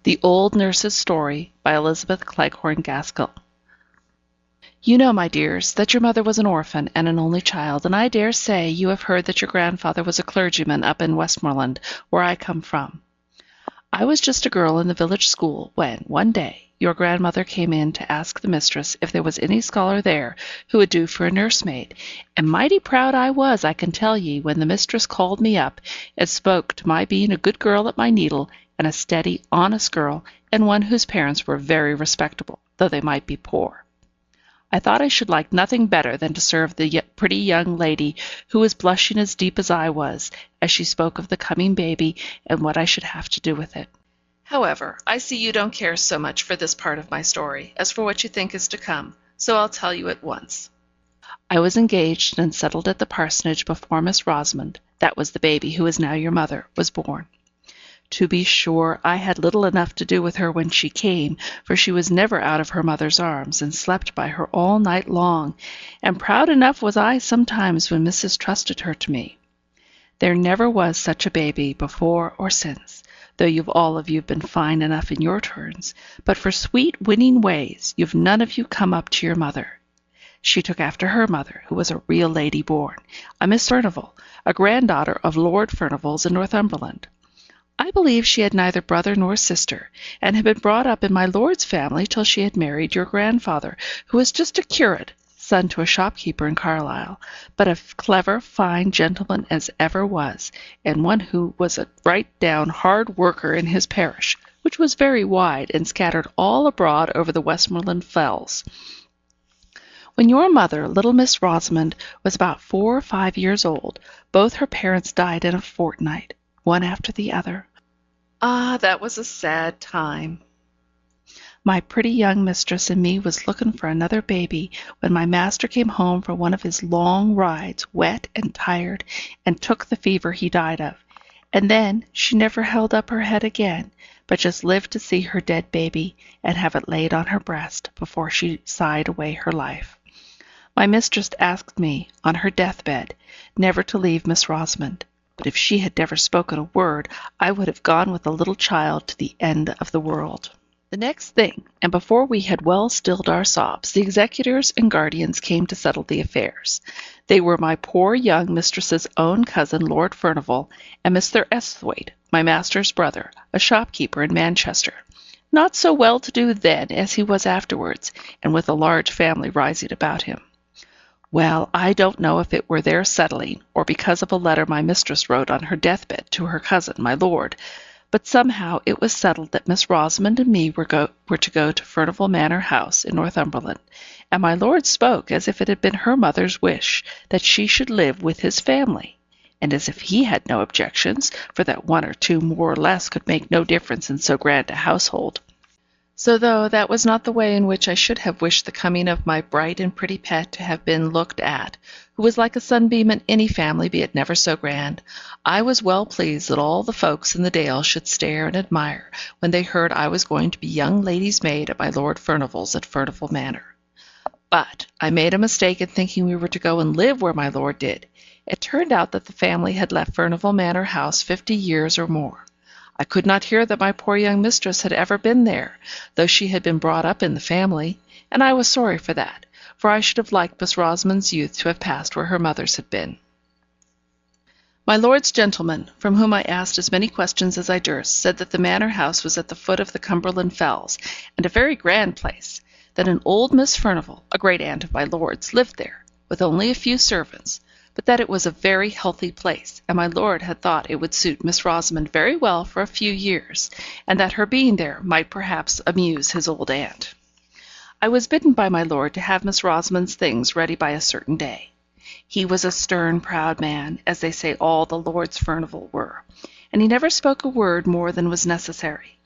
The Old Nurse's Story by Elizabeth Gaskell. You know, my dears, that your mother was an orphan and an only child, and I dare say you have heard that your grandfather was a clergyman up in Westmoreland, where I come from. I was just a girl in the village school when, one day, your grandmother came in to ask the mistress if there was any scholar there who would do for a nursemaid, and mighty proud I was, I can tell ye, when the mistress called me up and spoke to my being a good girl at my needle, and a steady, honest girl, and one whose parents were very respectable, though they might be poor. I thought I should like nothing better than to serve the pretty young lady who was blushing as deep as I was, as she spoke of the coming baby and what I should have to do with it. However, I see you don't care so much for this part of my story as for what you think is to come, so I'll tell you at once. I was engaged and settled at the parsonage before Miss Rosmon, that was the baby who is now your mother, was born. To be sure, I had little enough to do with her when she came, for she was never out of her mother's arms, and slept by her all night long, and proud enough was I sometimes when Mrs. trusted her to me. There never was such a baby before or since, though you've all of you been fine enough in your turns, but for sweet winning ways you've none of you come up to your mother. She took after her mother, who was a real lady born, a Miss Furnival, a granddaughter of Lord Furnival's in Northumberland. I believe she had neither brother nor sister, and had been brought up in my lord's family till she had married your grandfather, who was just a curate, son to a shopkeeper in Carlisle, but a clever, fine gentleman as ever was, and one who was a right-down hard worker in his parish, which was very wide and scattered all abroad over the Westmoreland fells. When your mother, little Miss Rosmond, was about 4 or 5 years old, both her parents died in a fortnight, one after the other. Ah, that was a sad time. My pretty young mistress and me was looking for another baby when my master came home from one of his long rides, wet and tired, and took the fever he died of. And then she never held up her head again, but just lived to see her dead baby and have it laid on her breast before she sighed away her life. My mistress asked me, on her deathbed, never to leave Miss Rosmond, but if she had never spoken a word, I would have gone with the little child to the end of the world. The next thing, and before we had well stilled our sobs, the executors and guardians came to settle the affairs. They were my poor young mistress's own cousin, Lord Furnival, and Mr. Esthwaite, my master's brother, a shopkeeper in Manchester, not so well-to-do then as he was afterwards, and with a large family rising about him. Well, I don't know if it were their settling, or because of a letter my mistress wrote on her deathbed to her cousin, my lord, but somehow it was settled that Miss Rosmond and me were to go to Fernival Manor house in Northumberland, and my lord spoke as if it had been her mother's wish that she should live with his family, and as if he had no objections, for that 1 or 2 more or less could make no difference in so grand a household. So though that was not the way in which I should have wished the coming of my bright and pretty pet to have been looked at, who was like a sunbeam in any family, be it never so grand, I was well pleased that all the folks in the dale should stare and admire when they heard I was going to be young lady's maid at my Lord Furnival's at Fernival Manor. But I made a mistake in thinking we were to go and live where my lord did. It turned out that the family had left Furnival Manor house 50 years or more. I could not hear that my poor young mistress had ever been there, though she had been brought up in the family, and I was sorry for that, for I should have liked Miss Rosmond's youth to have passed where her mother's had been. My lord's gentleman, from whom I asked as many questions as I durst, said that the manor house was at the foot of the Cumberland Fells, and a very grand place, that an old Miss Furnival, a great aunt of my lord's, lived there, with only a few servants, but that it was a very healthy place, and my lord had thought it would suit Miss Rosmond very well for a few years, and that her being there might perhaps amuse his old aunt. I was bidden by my lord to have Miss Rosmond's things ready by a certain day. He was a stern, proud man, as they say all the Lords Furnival were, and he never spoke a word more than was necessary.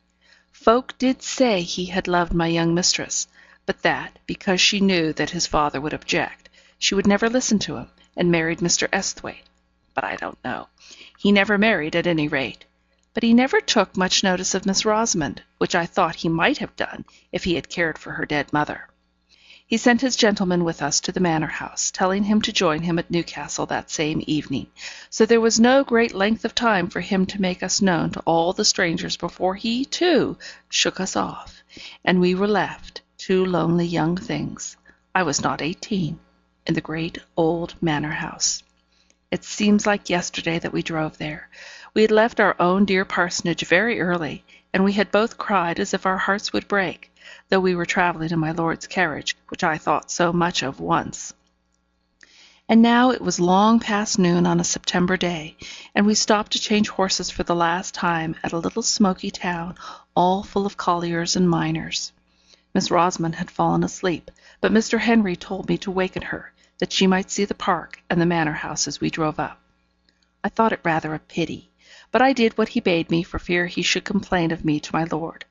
Folk did say he had loved my young mistress, but that, because she knew that his father would object, she would never listen to him, and married Mr. Esthwaite. But I don't know. He never married, at any rate. But he never took much notice of Miss Rosmond, which I thought he might have done if he had cared for her dead mother. He sent his gentleman with us to the manor house, telling him to join him at Newcastle that same evening, so there was no great length of time for him to make us known to all the strangers before he, too, shook us off, and we were left, two lonely young things, I was not 18, in the great old manor house. It seems like yesterday that we drove there. We had left our own dear parsonage very early, and we had both cried as if our hearts would break, though we were travelling in my lord's carriage, which I thought so much of once. And now it was long past noon on a September day, and we stopped to change horses for the last time at a little smoky town, all full of colliers and miners. Miss Rosmon had fallen asleep, but Mr. Henry told me to waken her, that she might see the park and the manor house as we drove up. I thought it rather a pity, but I did what he bade me for fear he should complain of me to my lord.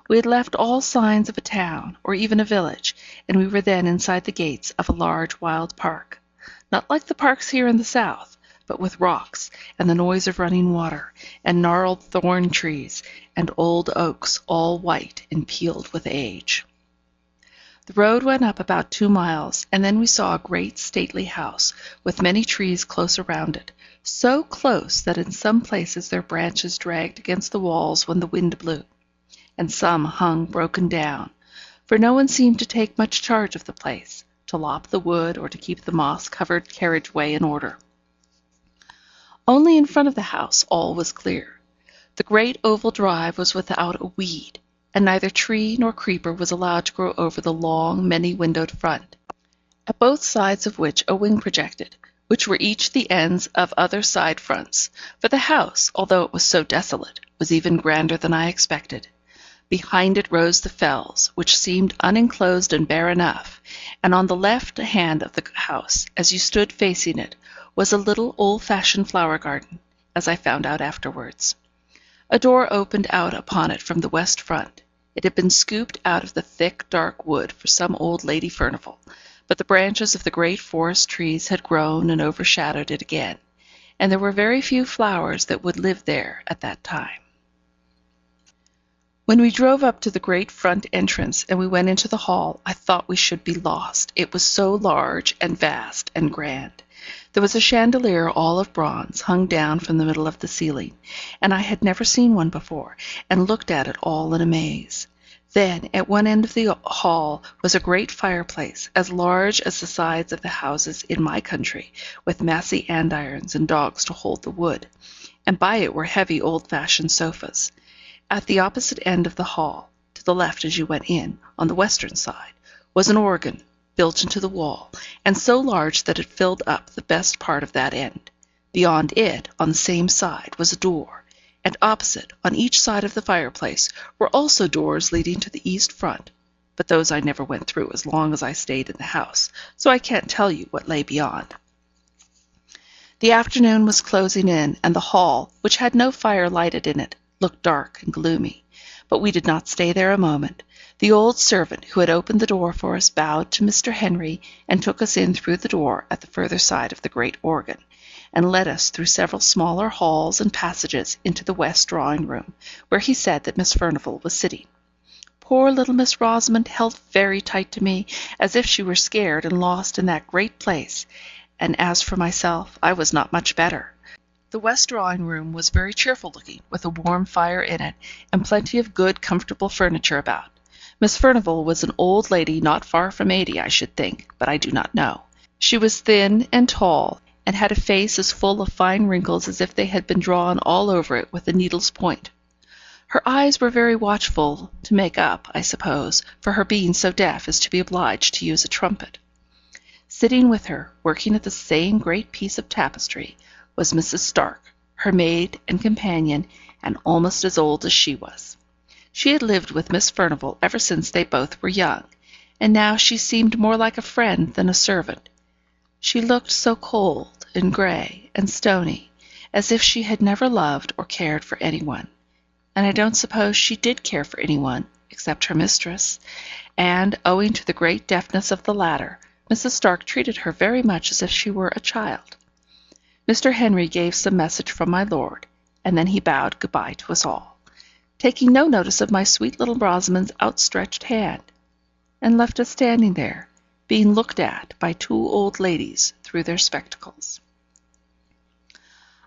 We had left all signs of a town, or even a village, and we were then inside the gates of a large wild park, not like the parks here in the south, but with rocks, and the noise of running water, and gnarled thorn trees, and old oaks all white and peeled with age. The road went up about 2 miles, and then we saw a great stately house, with many trees close around it, so close that in some places their branches dragged against the walls when the wind blew, and some hung broken down, for no one seemed to take much charge of the place, to lop the wood or to keep the moss-covered carriage-way in order. Only in front of the house all was clear. The great oval drive was without a weed, and neither tree nor creeper was allowed to grow over the long, many-windowed front, at both sides of which a wing projected, which were each the ends of other side fronts, for the house, although it was so desolate, was even grander than I expected. Behind it rose the fells, which seemed unenclosed and bare enough, and on the left hand of the house, as you stood facing it, was a little old-fashioned flower garden, as I found out afterwards. A door opened out upon it from the west front. It had been scooped out of the thick, dark wood for some old Lady Furnival, but the branches of the great forest trees had grown and overshadowed it again, and there were very few flowers that would live there at that time. When we drove up to the great front entrance and we went into the hall, I thought we should be lost, it was so large and vast and grand. There was a chandelier all of bronze hung down from the middle of the ceiling, and I had never seen one before, and looked at it all in amaze. Then, at one end of the hall was a great fireplace, as large as the sides of the houses in my country, with massy andirons and dogs to hold the wood, and by it were heavy old-fashioned sofas. At the opposite end of the hall, to the left as you went in, on the western side, was an organ, built into the wall, and so large that it filled up the best part of that end. Beyond it, on the same side, was a door, and opposite, on each side of the fireplace, were also doors leading to the east front, but those I never went through as long as I stayed in the house, so I can't tell you what lay beyond. The afternoon was closing in, and the hall, which had no fire lighted in it, looked dark and gloomy, but we did not stay there a moment. The old servant who had opened the door for us bowed to Mr. Henry and took us in through the door at the further side of the great organ, and led us through several smaller halls and passages into the west drawing-room, where he said that Miss Furnival was sitting. Poor little Miss Rosmond held very tight to me, as if she were scared and lost in that great place, and as for myself, I was not much better. The west drawing-room was very cheerful-looking, with a warm fire in it, and plenty of good, comfortable furniture about. Miss Furnival was an old lady not far from 80, I should think, but I do not know. She was thin and tall, and had a face as full of fine wrinkles as if they had been drawn all over it with a needle's point. Her eyes were very watchful, to make up, I suppose, for her being so deaf as to be obliged to use a trumpet. Sitting with her, working at the same great piece of tapestry, was Mrs. Stark, her maid and companion, and almost as old as she was. She had lived with Miss Furnival ever since they both were young, and now she seemed more like a friend than a servant. She looked so cold and grey and stony, as if she had never loved or cared for anyone. And I don't suppose she did care for anyone, except her mistress, and, owing to the great deafness of the latter, Mrs. Stark treated her very much as if she were a child. Mr. Henry gave some message from my lord, and then he bowed good-bye to us all, taking no notice of my sweet little Rosamond's outstretched hand. and left us standing there, being looked at by two old ladies through their spectacles.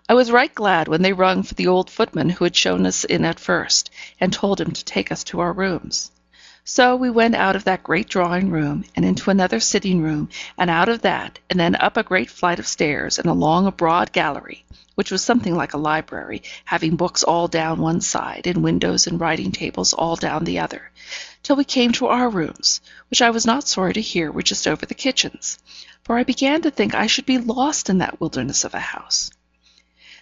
I was right glad when they rung for the old footman who had shown us in at first, and told him to take us to our rooms. So we went out of that great drawing room, and into another sitting room, and out of that, and then up a great flight of stairs, and along a broad gallery, which was something like a library, having books all down one side, and windows and writing tables all down the other, till we came to our rooms, which I was not sorry to hear were just over the kitchens, for I began to think I should be lost in that wilderness of a house.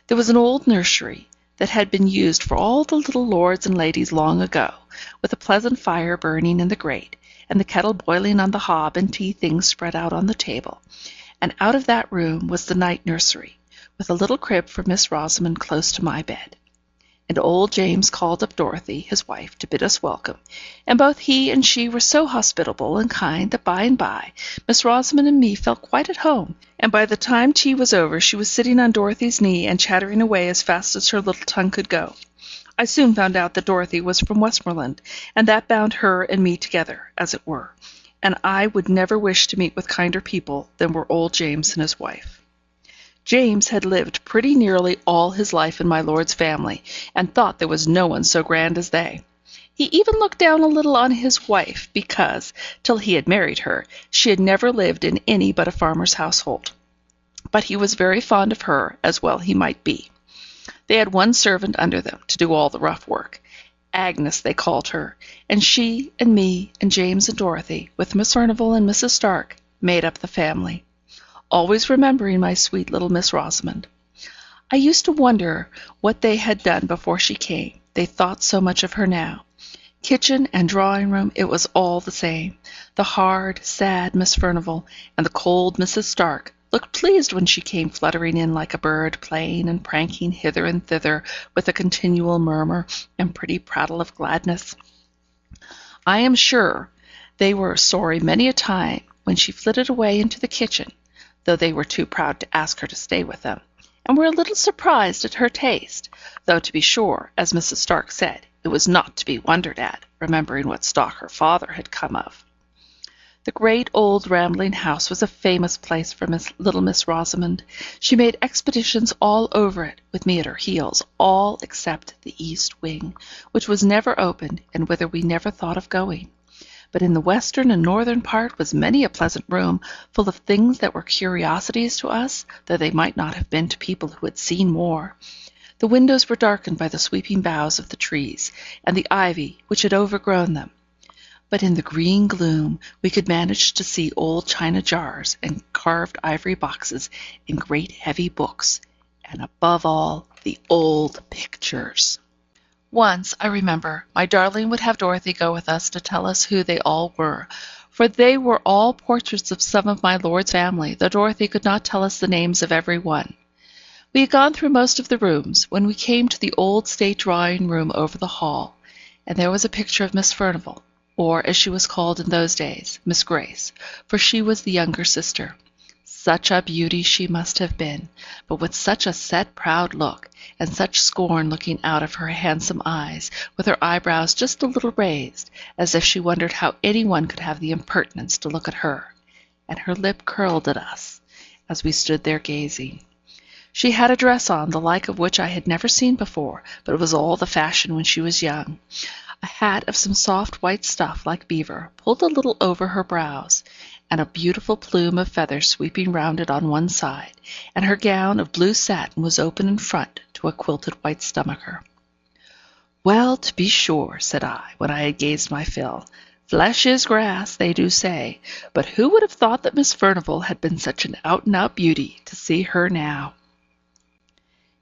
There was an old nursery that had been used for all the little lords and ladies long ago, with a pleasant fire burning in the grate, and the kettle boiling on the hob, and tea things spread out on the table, and out of that room was the night nursery, with a little crib for Miss Rosmon close to my bed. And old James called up Dorothy, his wife, to bid us welcome, and both he and she were so hospitable and kind that by and by Miss Rosmond and me felt quite at home, and by the time tea was over she was sitting on Dorothy's knee and chattering away as fast as her little tongue could go. I soon found out that Dorothy was from Westmoreland, and that bound her and me together, as it were, and I would never wish to meet with kinder people than were old James and his wife. James had lived pretty nearly all his life in my lord's family, and thought there was no one so grand as they. He even looked down a little on his wife, because, till he had married her, she had never lived in any but a farmer's household. But he was very fond of her, as well he might be. They had one servant under them, to do all the rough work. Agnes they called her, and she and me and James and Dorothy, with Miss Furnival and Mrs. Stark, made up the family. Always remembering my sweet little Miss Rosamond. I used to wonder what they had done before she came, they thought so much of her now. Kitchen and drawing room, it was all the same. The hard, sad Miss Furnival and the cold Mrs. Stark looked pleased when she came fluttering in like a bird, playing and pranking hither and thither with a continual murmur and pretty prattle of gladness. I am sure they were sorry many a time when she flitted away into the kitchen, though they were too proud to ask her to stay with them, and were a little surprised at her taste, though to be sure, as Mrs. Stark said, it was not to be wondered at, remembering what stock her father had come of. The great old rambling house was a famous place for little Miss Rosamond. She made expeditions all over it, with me at her heels, all except the east wing, which was never opened, and whither we never thought of going. But in the western and northern part was many a pleasant room, full of things that were curiosities to us, though they might not have been to people who had seen more. The windows were darkened by the sweeping boughs of the trees, and the ivy which had overgrown them. But in the green gloom we could manage to see old china jars and carved ivory boxes and great heavy books, and above all, the old pictures. Once, I remember, my darling would have Dorothy go with us to tell us who they all were, for they were all portraits of some of my lord's family, though Dorothy could not tell us the names of every one. We had gone through most of the rooms, when we came to the old state drawing-room over the hall, and there was a picture of Miss Furnival, or, as she was called in those days, Miss Grace, for she was the younger sister. Such a beauty she must have been, but with such a set, proud look, and such scorn looking out of her handsome eyes, with her eyebrows just a little raised, as if she wondered how any one could have the impertinence to look at her, and her lip curled at us, as we stood there gazing. She had a dress on, the like of which I had never seen before, but it was all the fashion when she was young. A hat of some soft white stuff like beaver, pulled a little over her brows, and a beautiful plume of feathers sweeping round it on one side, and her gown of blue satin was open in front to a quilted white stomacher. "Well, to be sure," said I, when I had gazed my fill, "flesh is grass, they do say, but who would have thought that Miss Furnival had been such an out-and-out beauty, to see her now?"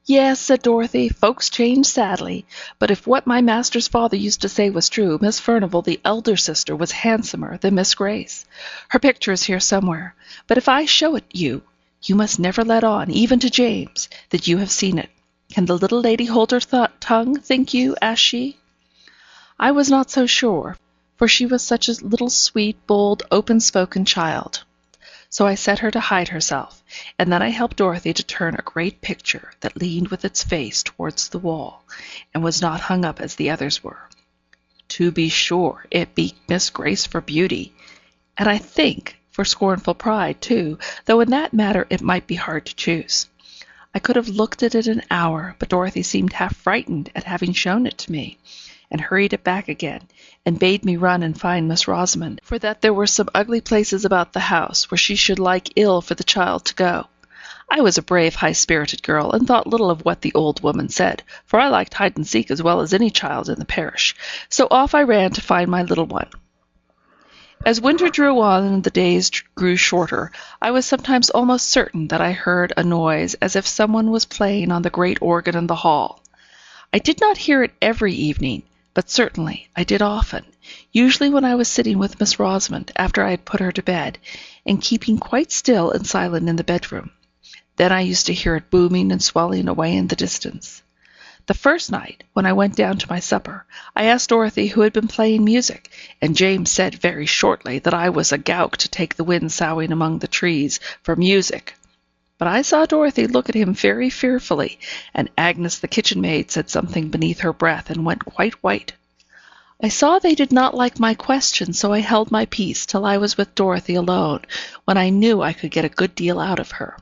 "Yes," said Dorothy, "folks change sadly, but if what my master's father used to say was true, Miss Furnival, the elder sister, was handsomer than Miss Grace. Her picture is here somewhere, but if I show it you, you must never let on, even to James, that you have seen it. Can the little lady hold her tongue, think you?" asked she. I was not so sure, for she was such a little sweet, bold, open-spoken child. So I set her to hide herself, and then I helped Dorothy to turn a great picture that leaned with its face towards the wall, and was not hung up as the others were. To be sure, it beat Miss Grace for beauty, and I think for scornful pride, too, though in that matter it might be hard to choose. I could have looked at it an hour, but Dorothy seemed half frightened at having shown it to me, and hurried it back again, and bade me run and find Miss Rosmon, for that there were some ugly places about the house where she should like ill for the child to go. I was a brave, high-spirited girl, and thought little of what the old woman said, for I liked hide-and-seek as well as any child in the parish, so off I ran to find my little one. As winter drew on and the days grew shorter, I was sometimes almost certain that I heard a noise as if someone was playing on the great organ in the hall. I did not hear it every evening, but certainly I did often, usually when I was sitting with Miss Rosmond after I had put her to bed, and keeping quite still and silent in the bedroom. Then I used to hear it booming and swelling away in the distance. The first night, when I went down to my supper, I asked Dorothy who had been playing music, and James said very shortly that I was a gowk to take the wind soughing among the trees for music. But I saw Dorothy look at him very fearfully, and Agnes the kitchen maid said something beneath her breath and went quite white. I saw they did not like my question, so I held my peace till I was with Dorothy alone, when I knew I could get a good deal out of her.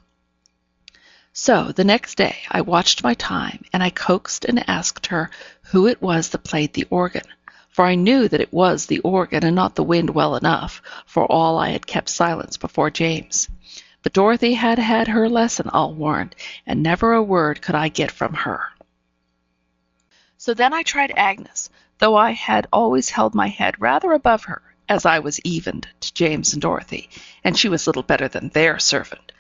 So the next day I watched my time, and I coaxed and asked her who it was that played the organ, for I knew that it was the organ and not the wind well enough, for all I had kept silence before James. But Dorothy had had her lesson, I'll warrant, and never a word could I get from her. So then I tried Agnes, though I had always held my head rather above her, as I was evened to James and Dorothy, and she was little better than their servant.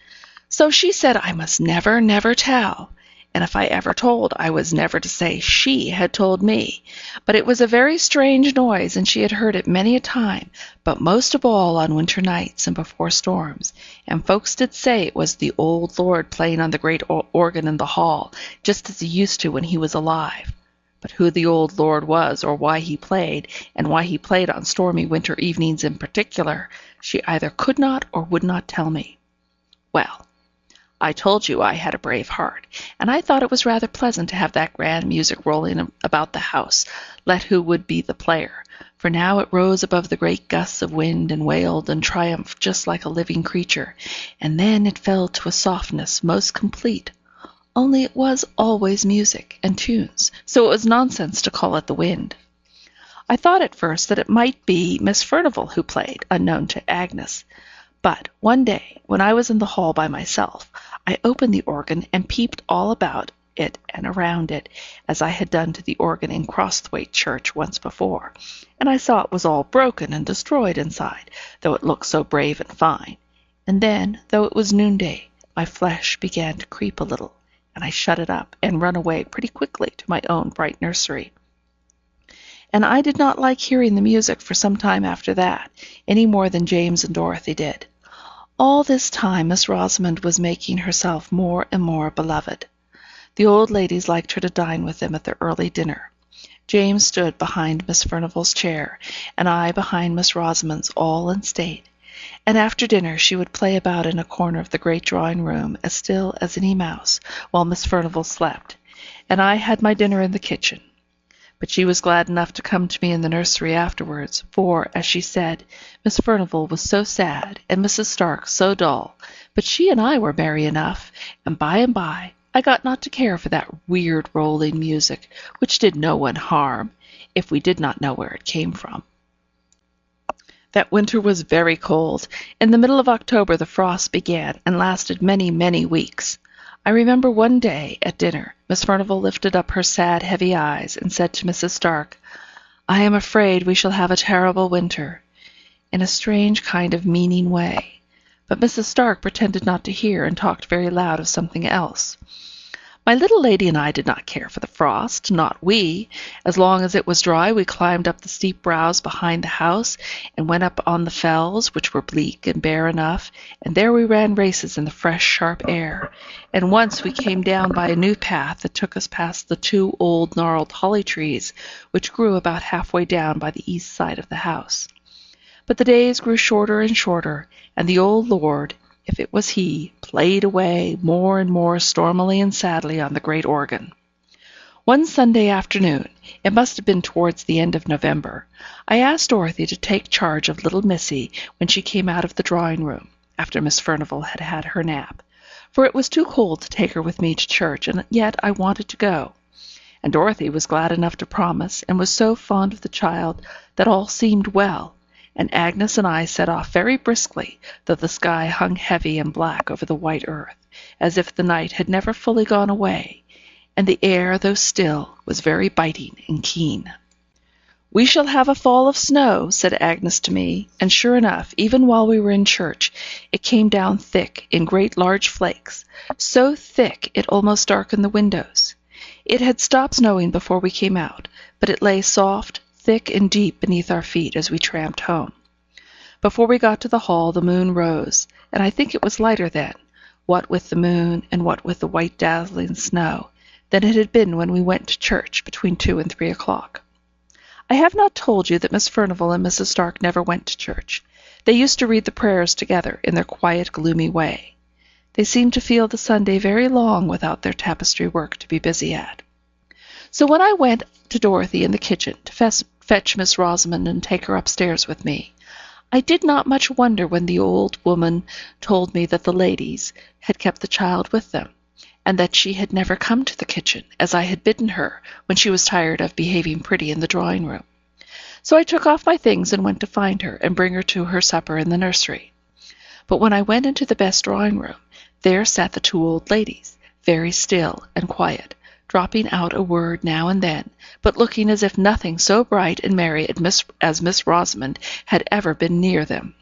So she said I must never, never tell, and if I ever told, I was never to say she had told me. But it was a very strange noise, and she had heard it many a time, but most of all on winter nights and before storms, and folks did say it was the old lord playing on the great organ in the hall, just as he used to when he was alive. But who the old lord was, or why he played, and why he played on stormy winter evenings in particular, she either could not or would not tell me. Well, I told you I had a brave heart, and I thought it was rather pleasant to have that grand music rolling about the house, let who would be the player, for now it rose above the great gusts of wind and wailed and triumphed just like a living creature, and then it fell to a softness most complete, only it was always music and tunes, so it was nonsense to call it the wind. I thought at first that it might be Miss Furnival who played, unknown to Agnes. But one day, when I was in the hall by myself, I opened the organ and peeped all about it and around it, as I had done to the organ in Crosthwaite Church once before, and I saw it was all broken and destroyed inside, though it looked so brave and fine. And then, though it was noonday, my flesh began to creep a little, and I shut it up and run away pretty quickly to my own bright nursery. And I did not like hearing the music for some time after that, any more than James and Dorothy did. All this time Miss Rosamond was making herself more and more beloved. The old ladies liked her to dine with them at their early dinner. James stood behind Miss Furnival's chair, and I behind Miss Rosamond's, all in state, and after dinner she would play about in a corner of the great drawing-room as still as any mouse, while Miss Furnival slept, and I had my dinner in the kitchen. But she was glad enough to come to me in the nursery afterwards, for, as she said, Miss Furnival was so sad, and Mrs. Stark so dull, but she and I were merry enough, and by I got not to care for that weird rolling music, which did no one harm, if we did not know where it came from. That winter was very cold. In the middle of October the frost began, and lasted many, many weeks. I remember one day, at dinner, Miss Furnival lifted up her sad, heavy eyes, and said to Mrs. Stark, "I am afraid we shall have a terrible winter," in a strange kind of meaning way. But Mrs. Stark pretended not to hear, and talked very loud of something else. My little lady and I did not care for the frost, not we. As long as it was dry, we climbed up the steep brows behind the house, and went up on the fells, which were bleak and bare enough, and there we ran races in the fresh, sharp air. And once we came down by a new path that took us past the 2 old gnarled holly trees, which grew about halfway down by the east side of the house. But the days grew shorter and shorter, and the old lord, if it was he, played away more and more stormily and sadly on the great organ. One Sunday afternoon, it must have been towards the end of November, I asked Dorothy to take charge of little Missy when she came out of the drawing room, after Miss Furnival had had her nap, for it was too cold to take her with me to church, and yet I wanted to go. And Dorothy was glad enough to promise, and was so fond of the child that all seemed well, and Agnes and I set off very briskly, though the sky hung heavy and black over the white earth, as if the night had never fully gone away, and the air, though still, was very biting and keen. "We shall have a fall of snow," said Agnes to me, and sure enough, even while we were in church, it came down thick, in great large flakes, so thick it almost darkened the windows. It had stopped snowing before we came out, but it lay soft, thick, and deep beneath our feet as we tramped home. Before we got to the hall the moon rose, and I think it was lighter then, what with the moon and what with the white dazzling snow, than it had been when we went to church between 2 and 3 o'clock. I have not told you that Miss Furnival and Mrs. Stark never went to church. They used to read the prayers together in their quiet, gloomy way. They seemed to feel the Sunday very long without their tapestry work to be busy at. So when I went to Dorothy in the kitchen to fetch Miss Rosmon and take her upstairs with me, I did not much wonder when the old woman told me that the ladies had kept the child with them, and that she had never come to the kitchen, as I had bidden her, when she was tired of behaving pretty in the drawing-room. So I took off my things and went to find her, and bring her to her supper in the nursery. But when I went into the best drawing-room, there sat the two old ladies, very still and quiet, dropping out a word now and then, but looking as if nothing so bright and merry as Miss Rosamond had ever been near them.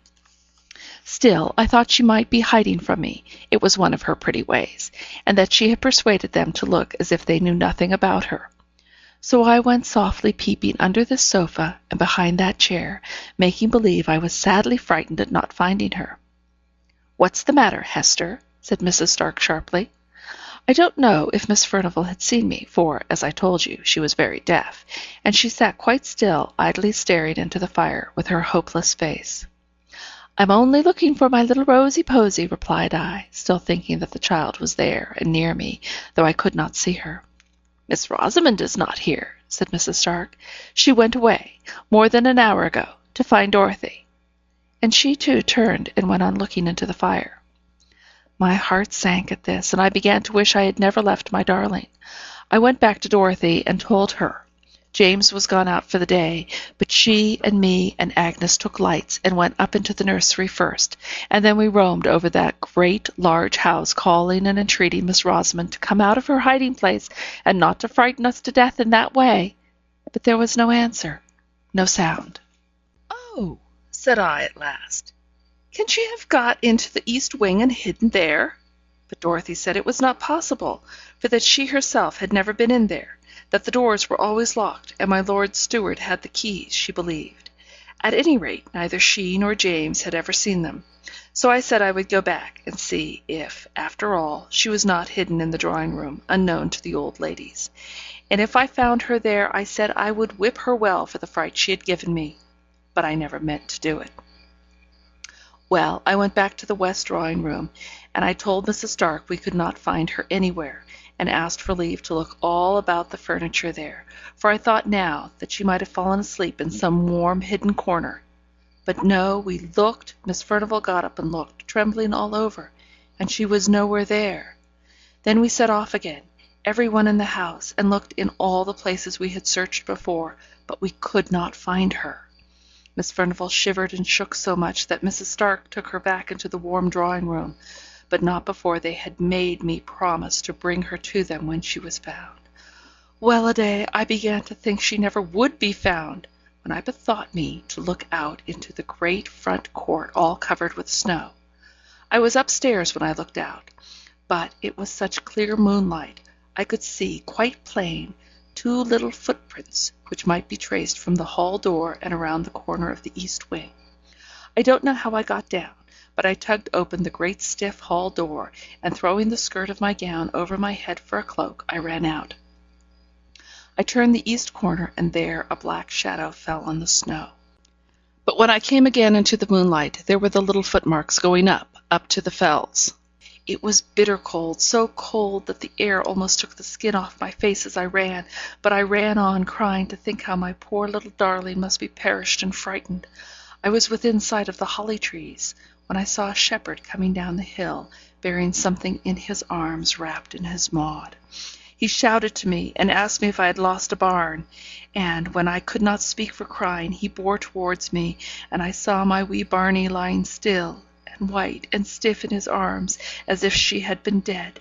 Still, I thought she might be hiding from me, it was one of her pretty ways, and that she had persuaded them to look as if they knew nothing about her. So I went softly peeping under this sofa and behind that chair, making believe I was sadly frightened at not finding her. "What's the matter, Hester?" said Mrs. Stark sharply. I don't know if Miss Furnival had seen me, for, as I told you, she was very deaf, and she sat quite still, idly staring into the fire, with her hopeless face. "I'm only looking for my little Rosy-Posy," replied I, still thinking that the child was there and near me, though I could not see her. "Miss Rosamond is not here," said Mrs. Stark. "She went away, more than an hour ago, to find Dorothy." And she too turned and went on looking into the fire. My heart sank at this, and I began to wish I had never left my darling. I went back to Dorothy and told her. James was gone out for the day, but she and me and Agnes took lights and went up into the nursery first, and then we roamed over that great large house, calling and entreating Miss Rosamond to come out of her hiding place and not to frighten us to death in that way. But there was no answer, no sound. "Oh," said I at last, "can she have got into the east wing and hidden there?" But Dorothy said it was not possible, for that she herself had never been in there, that the doors were always locked, and my lord's steward had the keys, she believed. At any rate, neither she nor James had ever seen them. So I said I would go back and see if, after all, she was not hidden in the drawing-room, unknown to the old ladies. And if I found her there, I said I would whip her well for the fright she had given me. But I never meant to do it. Well, I went back to the west drawing-room, and I told Mrs. Stark we could not find her anywhere, and asked for leave to look all about the furniture there, for I thought now that she might have fallen asleep in some warm hidden corner. But no, we looked, Miss Furnival got up and looked, trembling all over, and she was nowhere there. Then we set off again, every one in the house, and looked in all the places we had searched before, but we could not find her. Miss Furnival shivered and shook so much that Mrs. Stark took her back into the warm drawing-room, but not before they had made me promise to bring her to them when she was found. Well-a-day, I began to think she never would be found, when I bethought me to look out into the great front court all covered with snow. I was upstairs when I looked out, but it was such clear moonlight, I could see quite plain 2 little footprints which might be traced from the hall door and around the corner of the east wing. I don't know how I got down, but I tugged open the great stiff hall door, and throwing the skirt of my gown over my head for a cloak, I ran out. I turned the east corner, and there a black shadow fell on the snow. But when I came again into the moonlight, there were the little footmarks going up to the fells. It was bitter cold, so cold that the air almost took the skin off my face as I ran, but I ran on, crying to think how my poor little darling must be perished and frightened. I was within sight of the holly trees, when I saw a shepherd coming down the hill, bearing something in his arms wrapped in his Maud. He shouted to me, and asked me if I had lost a barn, and, when I could not speak for crying, he bore towards me, and I saw my wee Barney lying still, and white and stiff in his arms, as if she had been dead.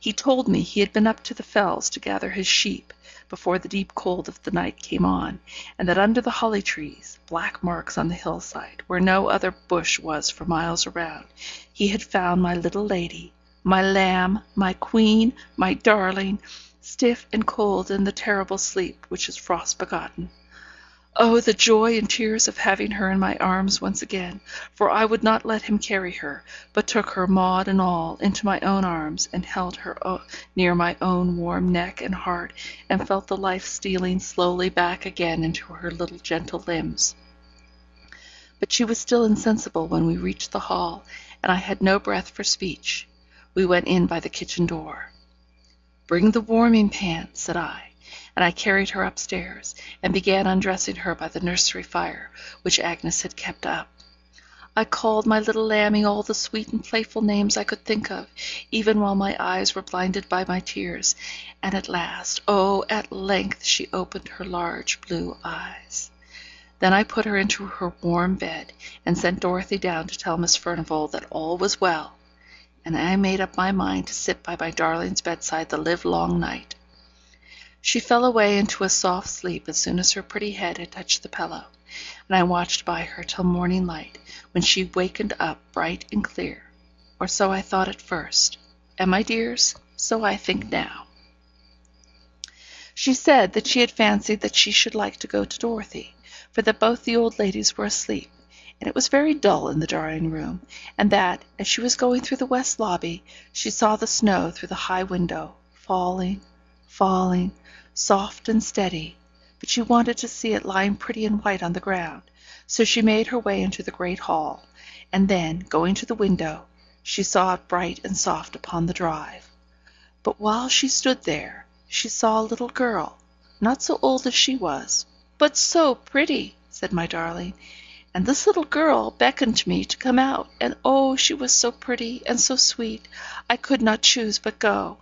He told me he had been up to the fells to gather his sheep, before the deep cold of the night came on, and that under the holly trees, black marks on the hillside, where no other bush was for miles around, he had found my little lady, my lamb, my queen, my darling, stiff and cold in the terrible sleep which is frost begotten. Oh, the joy and tears of having her in my arms once again, for I would not let him carry her, but took her, Maud and all, into my own arms, and held her near my own warm neck and heart, and felt the life stealing slowly back again into her little gentle limbs. But she was still insensible when we reached the hall, and I had no breath for speech. We went in by the kitchen door. "Bring the warming pan," said I, and I carried her upstairs, and began undressing her by the nursery fire, which Agnes had kept up. I called my little lammie all the sweet and playful names I could think of, even while my eyes were blinded by my tears, and at last, oh, at length, she opened her large blue eyes. Then I put her into her warm bed, and sent Dorothy down to tell Miss Furnival that all was well, and I made up my mind to sit by my darling's bedside the livelong night. She fell away into a soft sleep as soon as her pretty head had touched the pillow, and I watched by her till morning light, when she wakened up bright and clear, or so I thought at first, and, my dears, so I think now. She said that she had fancied that she should like to go to Dorothy, for that both the old ladies were asleep, and it was very dull in the drawing room, and that, as she was going through the west lobby, she saw the snow through the high window, falling, falling, soft and steady, but she wanted to see it lying pretty and white on the ground, so she made her way into the great hall, and then, going to the window, she saw it bright and soft upon the drive. But while she stood there, she saw a little girl, not so old as she was, but so pretty, said my darling, and this little girl beckoned to me to come out, and oh, she was so pretty and so sweet, I could not choose but go.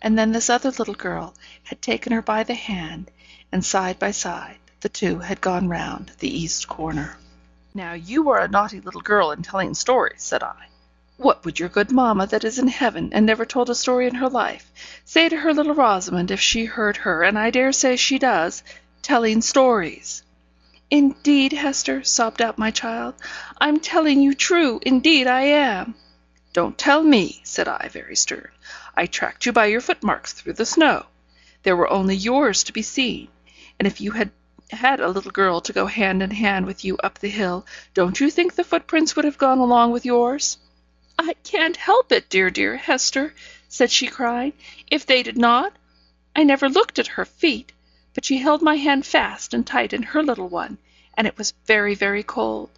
And then this other little girl had taken her by the hand, and side by side the two had gone round the east corner. "Now you are a naughty little girl in telling stories," said I. "What would your good mamma, that is in heaven, and never told a story in her life, say to her little Rosmond if she heard her, and I dare say she does, telling stories?" "Indeed, Hester," sobbed out my child, "I'm telling you true, indeed I am." "Don't tell me," said I, very stern. "I tracked you by your footmarks through the snow. There were only yours to be seen, and if you had had a little girl to go hand in hand with you up the hill, don't you think the footprints would have gone along with yours?" "I can't help it, dear, dear Hester," said she, crying. "If they did not, I never looked at her feet, but she held my hand fast and tight in her little one, and it was very, very cold.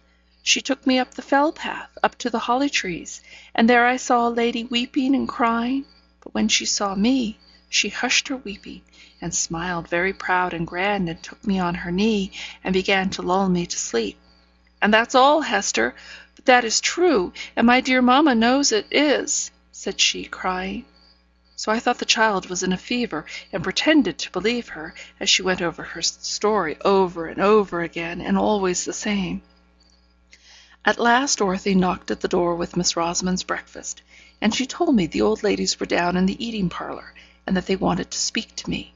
She took me up the fell path, up to the holly trees, and there I saw a lady weeping and crying, but when she saw me, she hushed her weeping, and smiled very proud and grand, and took me on her knee, and began to lull me to sleep. And that's all, Hester, but that is true, and my dear mamma knows it is," said she, crying. So I thought the child was in a fever, and pretended to believe her, as she went over her story over and over again, and always the same. At last Dorothy knocked at the door with Miss Rosmond's breakfast, and she told me the old ladies were down in the eating parlour, and that they wanted to speak to me.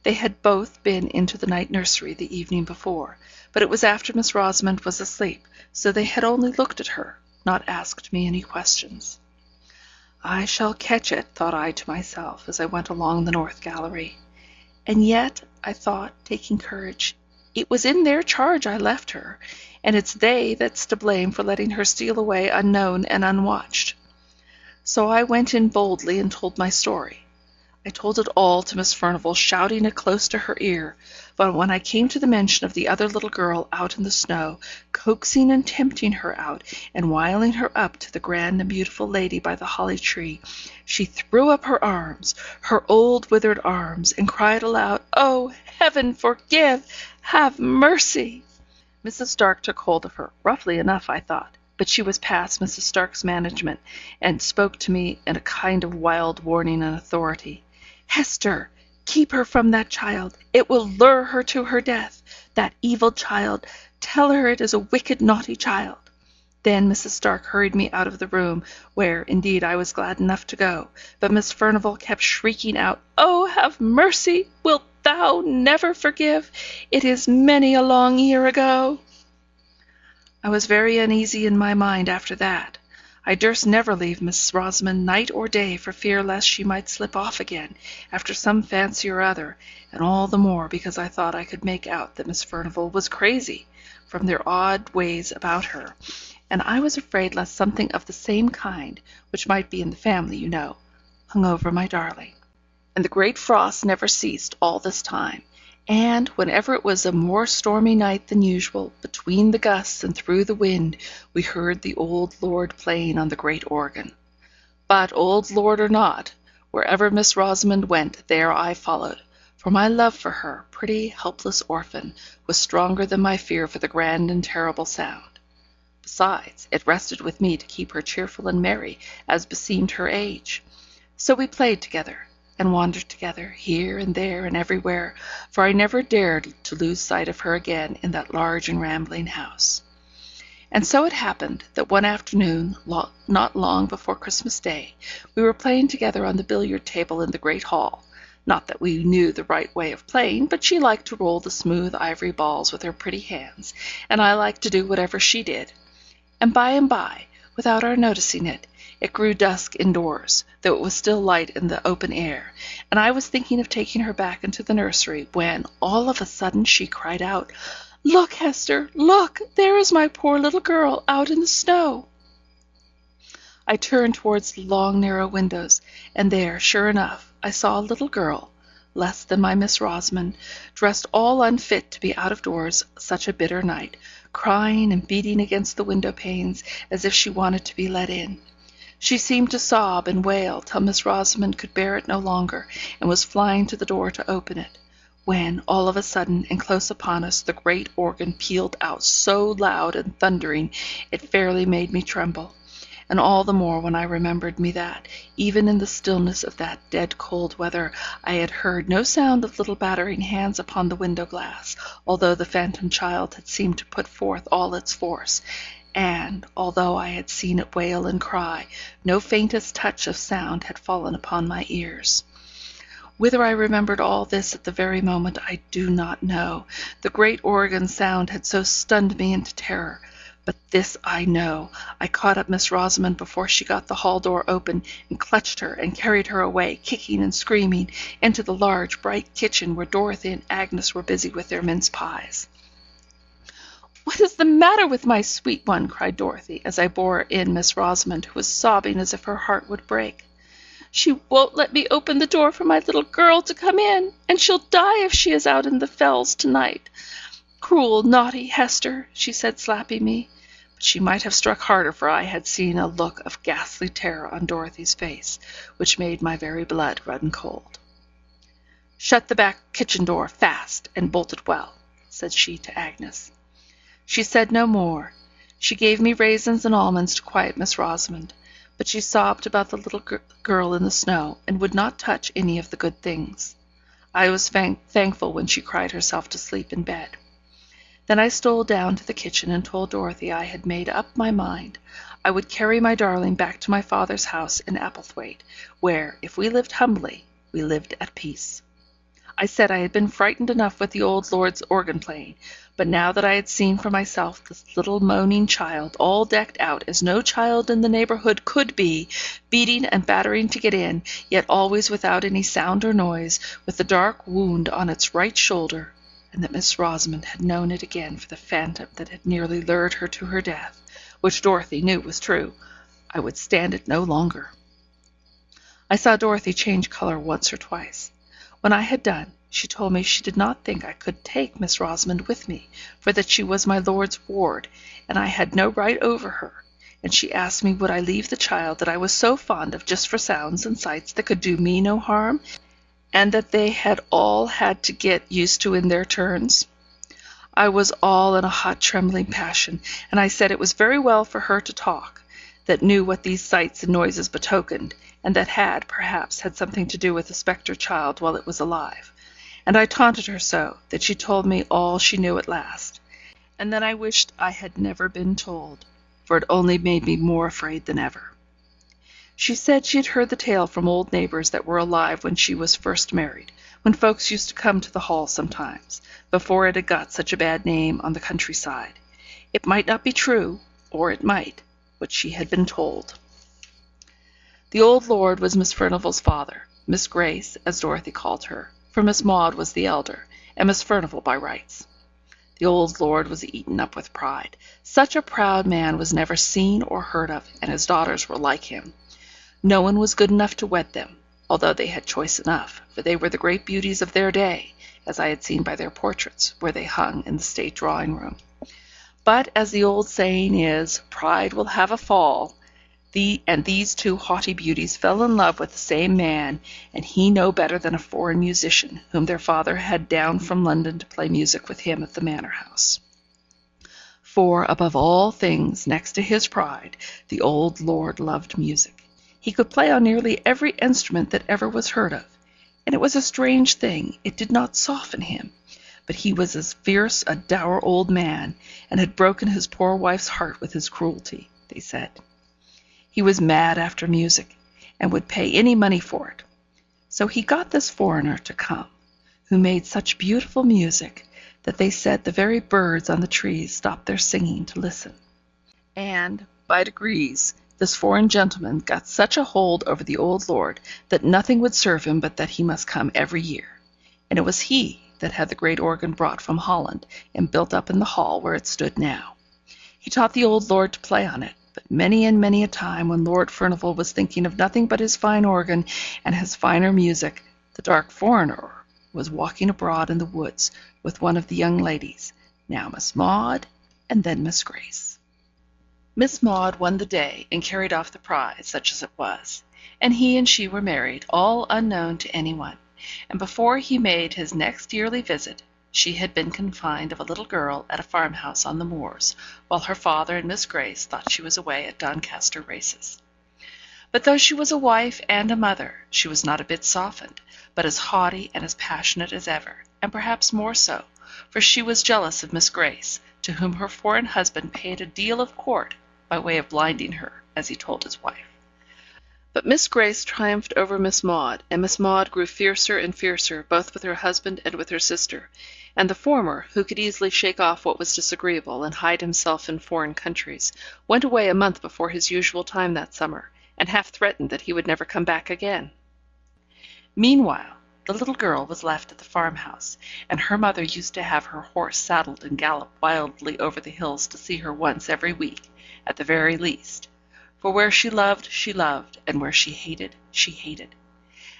They had both been into the night nursery the evening before, but it was after Miss Rosmond was asleep, so they had only looked at her, not asked me any questions. I shall catch it, thought I to myself, as I went along the north gallery. And yet, I thought, taking courage, it was in their charge I left her, and it's they that's to blame for letting her steal away unknown and unwatched. So I went in boldly and told my story. I told it all to Miss Furnival, shouting it close to her ear, but when I came to the mention of the other little girl out in the snow, coaxing and tempting her out, and wiling her up to the grand and beautiful lady by the holly tree, she threw up her arms, her old withered arms, and cried aloud, "Oh, heaven forgive! Have mercy!" Mrs. Stark took hold of her, roughly enough, I thought, but she was past Mrs. Stark's management, and spoke to me in a kind of wild warning and authority. "Hester, keep her from that child. It will lure her to her death. That evil child. Tell her it is a wicked, naughty child." Then Mrs. Stark hurried me out of the room, where, indeed, I was glad enough to go, but Miss Furnival kept shrieking out, "Oh, have mercy! Wilt thou never forgive? It is many a long year ago." I was very uneasy in my mind after that. I durst never leave Miss Rosmon night or day for fear lest she might slip off again, after some fancy or other, and all the more because I thought I could make out that Miss Furnival was crazy, from their odd ways about her, and I was afraid lest something of the same kind, which might be in the family, you know, hung over my darling. And the great frost never ceased all this time, and whenever it was a more stormy night than usual, between the gusts and through the wind, we heard the old lord playing on the great organ. But, old lord or not, wherever Miss Rosamond went, there I followed, for my love for her, pretty, helpless orphan, was stronger than my fear for the grand and terrible sound. Besides, it rested with me to keep her cheerful and merry, as beseemed her age. So we played together, and wandered together, here and there and everywhere, for I never dared to lose sight of her again in that large and rambling house. And so it happened that one afternoon, not long before Christmas Day, we were playing together on the billiard table in the great hall. Not that we knew the right way of playing, but she liked to roll the smooth ivory balls with her pretty hands, and I liked to do whatever she did. And by, without our noticing it, it grew dusk indoors, though it was still light in the open air, and I was thinking of taking her back into the nursery, when, all of a sudden, she cried out, "Look, Hester, look! There is my poor little girl out in the snow." I turned towards the long narrow windows, and there, sure enough, I saw a little girl, less than my Miss Rosmond, dressed all unfit to be out of doors such a bitter night, crying and beating against the window panes as if she wanted to be let in. She seemed to sob and wail till Miss Rosamond could bear it no longer, and was flying to the door to open it, when, all of a sudden, and close upon us, the great organ pealed out so loud and thundering it fairly made me tremble, and all the more when I remembered me that, even in the stillness of that dead cold weather, I had heard no sound of little battering hands upon the window glass, although the phantom child had seemed to put forth all its force, and, although I had seen it wail and cry, no faintest touch of sound had fallen upon my ears. Whether I remembered all this at the very moment, I do not know. The great organ sound had so stunned me into terror. But this I know, I caught up Miss Rosamond before she got the hall door open, and clutched her, and carried her away, kicking and screaming, into the large, bright kitchen where Dorothy and Agnes were busy with their mince pies. "What is the matter with my sweet one?" cried Dorothy, as I bore in Miss Rosamond, who was sobbing as if her heart would break. "She won't let me open the door for my little girl to come in, and she'll die if she is out in the fells to-night. Cruel, naughty Hester," she said, slapping me. But she might have struck harder, for I had seen a look of ghastly terror on Dorothy's face, which made my very blood run cold. "Shut the back kitchen door fast, and bolt it well," said she to Agnes. She said no more. She gave me raisins and almonds to quiet Miss Rosamond, but she sobbed about the little girl in the snow, and would not touch any of the good things. I was thankful when she cried herself to sleep in bed. Then I stole down to the kitchen and told Dorothy I had made up my mind I would carry my darling back to my father's house in Applethwaite, where, if we lived humbly, we lived at peace. I said I had been frightened enough with the old lord's organ playing, but now that I had seen for myself this little moaning child, all decked out as no child in the neighbourhood could be, beating and battering to get in, yet always without any sound or noise, with a dark wound on its right shoulder, and that Miss Rosamond had known it again for the phantom that had nearly lured her to her death, which Dorothy knew was true, I would stand it no longer. I saw Dorothy change colour once or twice. When I had done, she told me she did not think I could take Miss Rosmond with me, for that she was my lord's ward, and I had no right over her, and she asked me would I leave the child that I was so fond of just for sounds and sights that could do me no harm, and that they had all had to get used to in their turns. I was all in a hot trembling passion, and I said it was very well for her to talk, that knew what these sights and noises betokened, and that had, perhaps, had something to do with the spectre child while it was alive. And I taunted her so, that she told me all she knew at last. And then I wished I had never been told, for it only made me more afraid than ever. She said she had heard the tale from old neighbours that were alive when she was first married, when folks used to come to the hall sometimes, before it had got such a bad name on the countryside. It might not be true, or it might, what she had been told. The old lord was Miss Furnival's father, Miss Grace, as Dorothy called her, for Miss Maud was the elder, and Miss Furnival by rights. The old lord was eaten up with pride. Such a proud man was never seen or heard of, and his daughters were like him. No one was good enough to wed them, although they had choice enough, for they were the great beauties of their day, as I had seen by their portraits, where they hung in the state drawing-room. But, as the old saying is, pride will have a fall, and these two haughty beauties fell in love with the same man, and he no better than a foreign musician, whom their father had down from London to play music with him at the manor house. For, above all things, next to his pride, the old lord loved music. He could play on nearly every instrument that ever was heard of, and it was a strange thing, it did not soften him, but he was as fierce a dour old man, and had broken his poor wife's heart with his cruelty, they said. He was mad after music, and would pay any money for it. So he got this foreigner to come, who made such beautiful music that they said the very birds on the trees stopped their singing to listen. And, by degrees, this foreign gentleman got such a hold over the old lord that nothing would serve him but that he must come every year. And it was he that had the great organ brought from Holland and built up in the hall where it stood now. He taught the old lord to play on it, but many and many a time when Lord Furnival was thinking of nothing but his fine organ and his finer music, the dark foreigner was walking abroad in the woods with one of the young ladies, now Miss Maud, and then Miss Grace. Miss Maud won the day and carried off the prize, such as it was, and he and she were married, all unknown to anyone, and before he made his next yearly visit, she had been confined of a little girl at a farmhouse on the moors, while her father and Miss Grace thought she was away at Doncaster races. But though she was a wife and a mother, she was not a bit softened, but as haughty and as passionate as ever, and perhaps more so, for she was jealous of Miss Grace, to whom her foreign husband paid a deal of court, by way of blinding her, as he told his wife. But Miss Grace triumphed over Miss Maud, and Miss Maud grew fiercer and fiercer, both with her husband and with her sister, and the former, who could easily shake off what was disagreeable and hide himself in foreign countries, went away a month before his usual time that summer, and half threatened that he would never come back again. Meanwhile, the little girl was left at the farmhouse, and her mother used to have her horse saddled and gallop wildly over the hills to see her once every week, at the very least, for where she loved, and where she hated, she hated.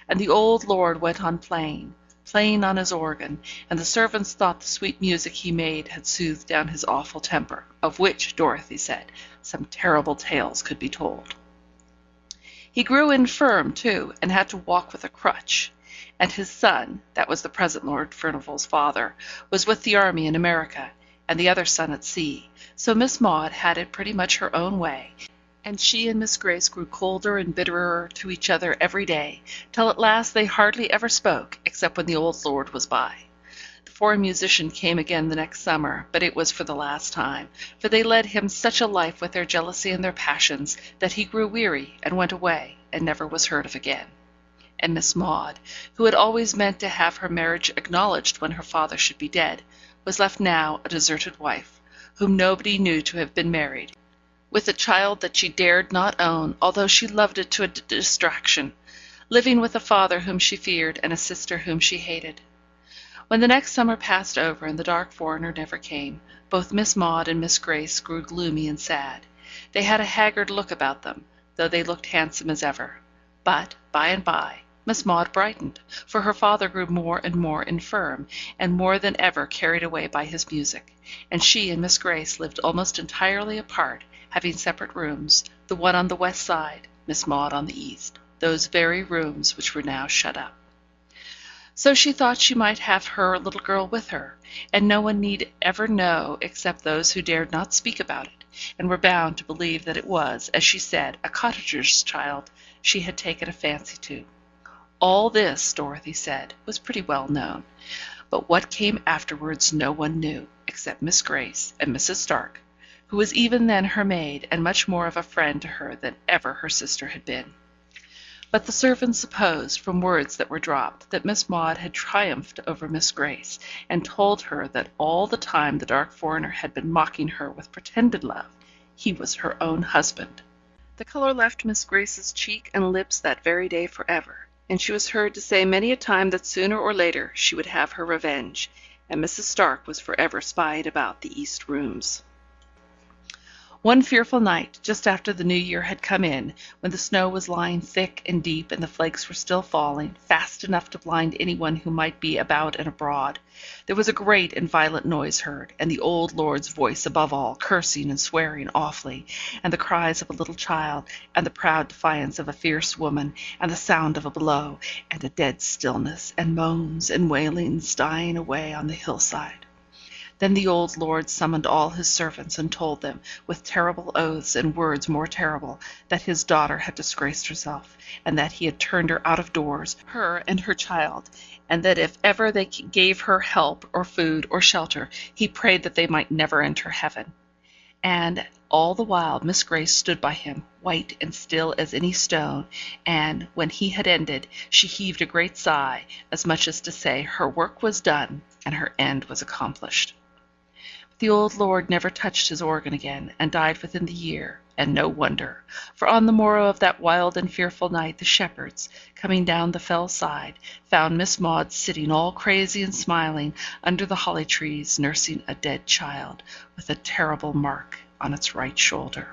And the old lord went on playing on his organ, and the servants thought the sweet music he made had soothed down his awful temper, of which, Dorothy said, some terrible tales could be told. He grew infirm, too, and had to walk with a crutch, and his son, that was the present Lord Furnival's father, was with the army in America, and the other son at sea, so Miss Maud had it pretty much her own way, and she and Miss Grace grew colder and bitterer to each other every day, till at last they hardly ever spoke, except when the old lord was by. The foreign musician came again the next summer, but it was for the last time, for they led him such a life with their jealousy and their passions, that he grew weary and went away, and never was heard of again. And Miss Maud, who had always meant to have her marriage acknowledged when her father should be dead, was left now a deserted wife, whom nobody knew to have been married, with a child that she dared not own, although she loved it to a distraction, living with a father whom she feared and a sister whom she hated. When the next summer passed over and the dark foreigner never came, both Miss Maud and Miss Grace grew gloomy and sad. They had a haggard look about them, though they looked handsome as ever. But, by and by, Miss Maude brightened, for her father grew more and more infirm, and more than ever carried away by his music, and she and Miss Grace lived almost entirely apart, having separate rooms, the one on the west side, Miss Maude on the east, those very rooms which were now shut up. So she thought she might have her little girl with her, and no one need ever know except those who dared not speak about it, and were bound to believe that it was, as she said, a cottager's child she had taken a fancy to. All this, Dorothy said, was pretty well known, but what came afterwards no one knew, except Miss Grace and Mrs. Stark, who was even then her maid, and much more of a friend to her than ever her sister had been. But the servants supposed, from words that were dropped, that Miss Maude had triumphed over Miss Grace, and told her that all the time the dark foreigner had been mocking her with pretended love, he was her own husband. The colour left Miss Grace's cheek and lips that very day for ever, and she was heard to say many a time that sooner or later she would have her revenge, and Mrs. Stark was for ever spying about the east rooms. One fearful night, just after the new year had come in, when the snow was lying thick and deep and the flakes were still falling, fast enough to blind anyone who might be about and abroad, there was a great and violent noise heard, and the old lord's voice above all, cursing and swearing awfully, and the cries of a little child, and the proud defiance of a fierce woman, and the sound of a blow, and a dead stillness, and moans and wailings dying away on the hillside. Then the old lord summoned all his servants and told them, with terrible oaths and words more terrible, that his daughter had disgraced herself, and that he had turned her out of doors, her and her child, and that if ever they gave her help or food or shelter, he prayed that they might never enter heaven. And all the while Miss Grace stood by him, white and still as any stone, and, when he had ended, she heaved a great sigh, as much as to say her work was done, and her end was accomplished. The old lord never touched his organ again, and died within the year, and no wonder, for on the morrow of that wild and fearful night the shepherds, coming down the fell side, found Miss Maude sitting all crazy and smiling under the holly trees, nursing a dead child, with a terrible mark on its right shoulder.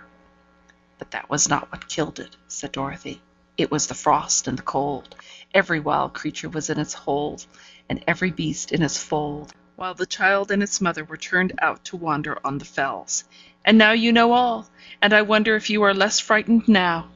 But that was not what killed it, said Dorothy. It was the frost and the cold. Every wild creature was in its hole, and every beast in its fold, while the child and its mother were turned out to wander on the fells. And now you know all, and I wonder if you are less frightened now.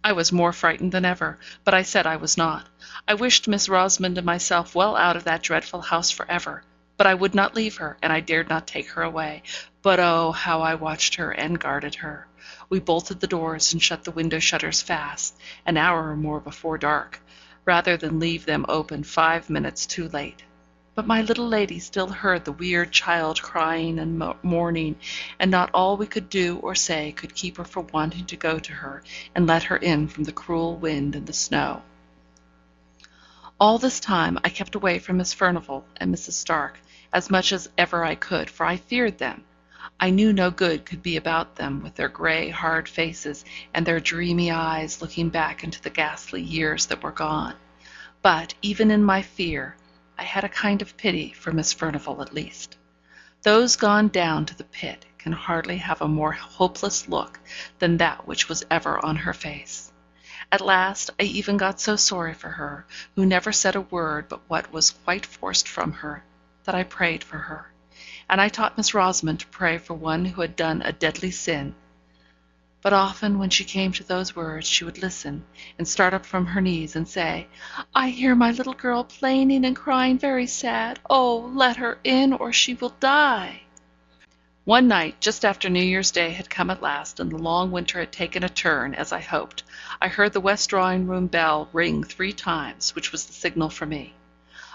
I was more frightened than ever, but I said I was not. I wished Miss Rosmon and myself well out of that dreadful house for ever, but I would not leave her, and I dared not take her away. But oh, how I watched her and guarded her. We bolted the doors and shut the window shutters fast, an hour or more before dark, rather than leave them open 5 minutes too late. But my little lady still heard the weird child crying and mourning, and not all we could do or say could keep her from wanting to go to her and let her in from the cruel wind and the snow. All this time I kept away from Miss Furnival and Mrs. Stark as much as ever I could, for I feared them. I knew no good could be about them, with their grey, hard faces, and their dreamy eyes looking back into the ghastly years that were gone. But, even in my fear, I had a kind of pity for Miss Furnival at least. Those gone down to the pit can hardly have a more hopeless look than that which was ever on her face. At last I even got so sorry for her, who never said a word but what was quite forced from her, that I prayed for her. And I taught Miss Rosmon to pray for one who had done a deadly sin. But often when she came to those words she would listen, and start up from her knees and say, "I hear my little girl plaining and crying very sad. Oh, let her in, or she will die." One night, just after New Year's Day had come at last, and the long winter had taken a turn, as I hoped, I heard the west drawing-room bell ring 3 times, which was the signal for me.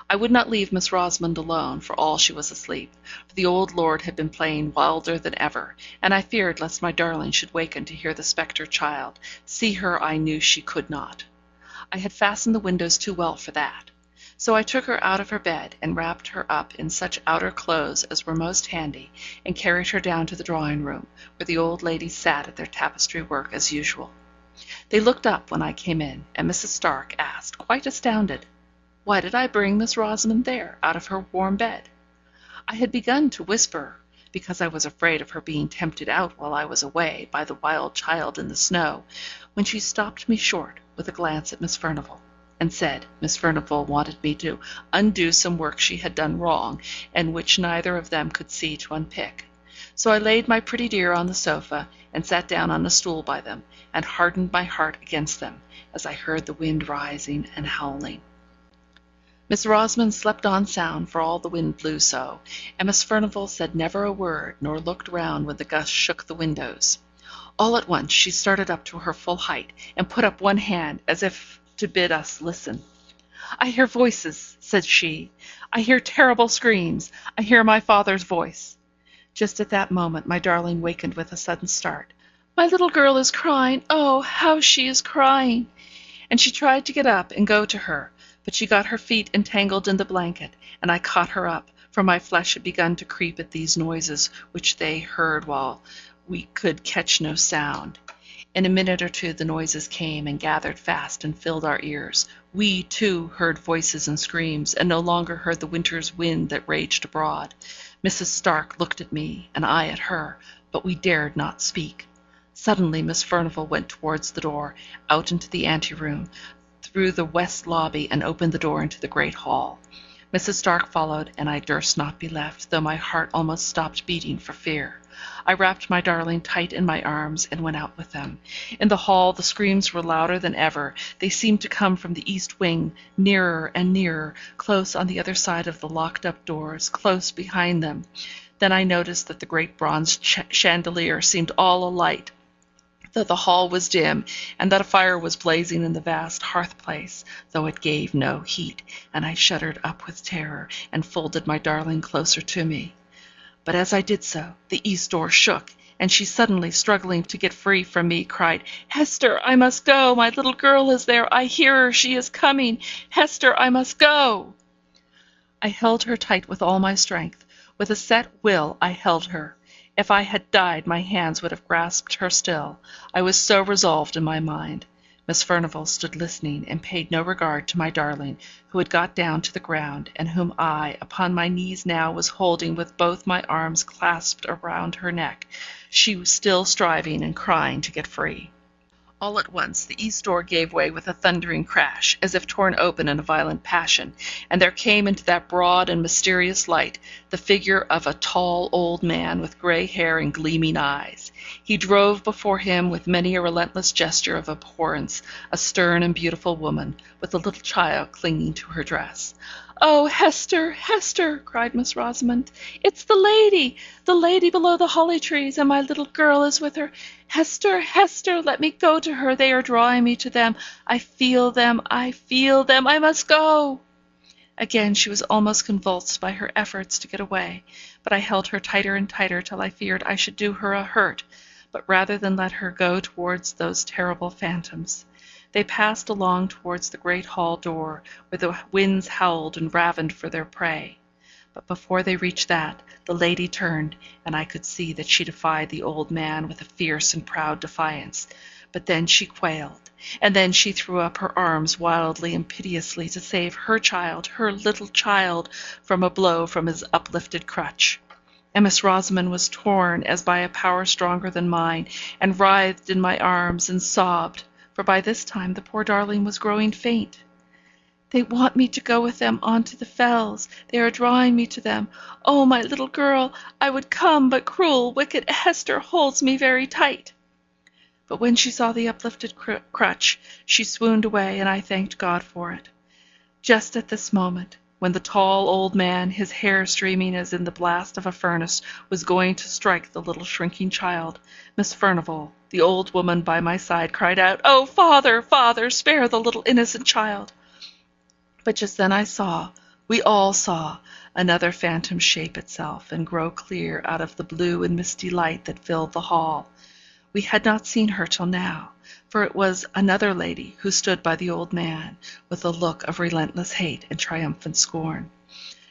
I would not leave Miss Rosmond alone, for all she was asleep, for the old lord had been playing wilder than ever, and I feared lest my darling should waken to hear the spectre child. See her I knew she could not. I had fastened the windows too well for that. So I took her out of her bed, and wrapped her up in such outer clothes as were most handy, and carried her down to the drawing-room, where the old ladies sat at their tapestry work as usual. They looked up when I came in, and Mrs. Stark asked, quite astounded, why did I bring Miss Rosmond there, out of her warm bed? I had begun to whisper, because I was afraid of her being tempted out while I was away by the wild child in the snow, when she stopped me short with a glance at Miss Furnival, and said Miss Furnival wanted me to undo some work she had done wrong, and which neither of them could see to unpick. So I laid my pretty dear on the sofa, and sat down on a stool by them, and hardened my heart against them, as I heard the wind rising and howling. Miss Rosmon slept on sound, for all the wind blew so, and Miss Furnival said never a word, nor looked round when the gust shook the windows. All at once she started up to her full height, and put up one hand, as if to bid us listen. "I hear voices," said she. "I hear terrible screams. I hear my father's voice." Just at that moment my darling wakened with a sudden start. "My little girl is crying. Oh, how she is crying!" And she tried to get up and go to her, but she got her feet entangled in the blanket, and I caught her up, for my flesh had begun to creep at these noises which they heard while we could catch no sound. In a minute or two the noises came and gathered fast and filled our ears. We, too, heard voices and screams, and no longer heard the winter's wind that raged abroad. Mrs. Stark looked at me, and I at her, but we dared not speak. Suddenly Miss Furnival went towards the door, out into the anteroom, through the west lobby, and opened the door into the great hall. Mrs. Stark followed, and I durst not be left, though my heart almost stopped beating for fear. I wrapped my darling tight in my arms, and went out with them. In the hall the screams were louder than ever. They seemed to come from the east wing, nearer and nearer, close on the other side of the locked-up doors, close behind them. Then I noticed that the great bronze chandelier seemed all alight, that the hall was dim, and that a fire was blazing in the vast hearth-place, though it gave no heat, and I shuddered up with terror, and folded my darling closer to me. But as I did so, the east door shook, and she suddenly, struggling to get free from me, cried, "Hester, I must go! My little girl is there! I hear her! She is coming! Hester, I must go!" I held her tight with all my strength. With a set will I held her. If I had died, my hands would have grasped her still. I was so resolved in my mind. Miss Furnival stood listening, and paid no regard to my darling, who had got down to the ground, and whom I, upon my knees now, was holding with both my arms clasped around her neck, she was still striving and crying to get free. All at once the east door gave way with a thundering crash, as if torn open in a violent passion, and there came into that broad and mysterious light the figure of a tall old man with grey hair and gleaming eyes. He drove before him with many a relentless gesture of abhorrence a stern and beautiful woman, with a little child clinging to her dress. "Oh, Hester, Hester!" cried Miss Rosamond. "It's the lady below the holly trees, and my little girl is with her. Hester, Hester, let me go to her. They are drawing me to them. I feel them, I feel them. I must go." Again she was almost convulsed by her efforts to get away, but I held her tighter and tighter till I feared I should do her a hurt, but rather than let her go towards those terrible phantoms. They passed along towards the great hall door, where the winds howled and ravened for their prey. But before they reached that, the lady turned, and I could see that she defied the old man with a fierce and proud defiance. But then she quailed, and then she threw up her arms wildly and piteously to save her child, her little child, from a blow from his uplifted crutch. And Miss Rosamond was torn as by a power stronger than mine, and writhed in my arms and sobbed, for by this time the poor darling was growing faint. "They want me to go with them on to the fells. They are drawing me to them. Oh, my little girl, I would come, but cruel, wicked Hester holds me very tight." But when she saw the uplifted crutch, she swooned away, and I thanked God for it. Just at this moment, when the tall old man, his hair streaming as in the blast of a furnace, was going to strike the little shrinking child, Miss Furnival, the old woman by my side, cried out, "Oh, father, father, spare the little innocent child!" But just then I saw, we all saw, another phantom shape itself, and grow clear out of the blue and misty light that filled the hall. We had not seen her till now, for it was another lady who stood by the old man, with a look of relentless hate and triumphant scorn.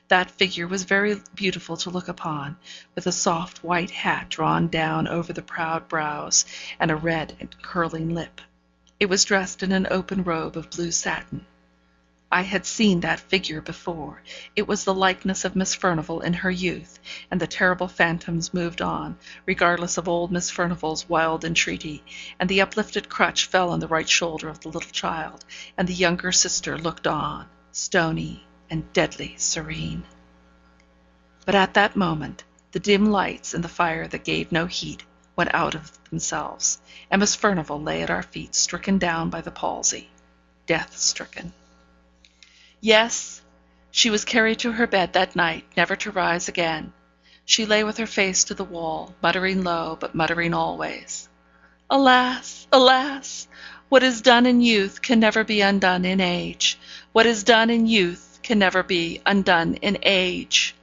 That figure was very beautiful to look upon, with a soft white hat drawn down over the proud brows, and a red and curling lip. It was dressed in an open robe of blue satin. I had seen that figure before. It was the likeness of Miss Furnival in her youth, and the terrible phantoms moved on, regardless of old Miss Furnival's wild entreaty, and the uplifted crutch fell on the right shoulder of the little child, and the younger sister looked on, stony and deadly serene. But at that moment, the dim lights in the fire that gave no heat went out of themselves, and Miss Furnival lay at our feet stricken down by the palsy, death stricken. Yes, she was carried to her bed that night, never to rise again. She lay with her face to the wall, muttering low, but muttering always. Alas! alas! What is done in youth can never be undone in age. What is done in youth can never be undone in age.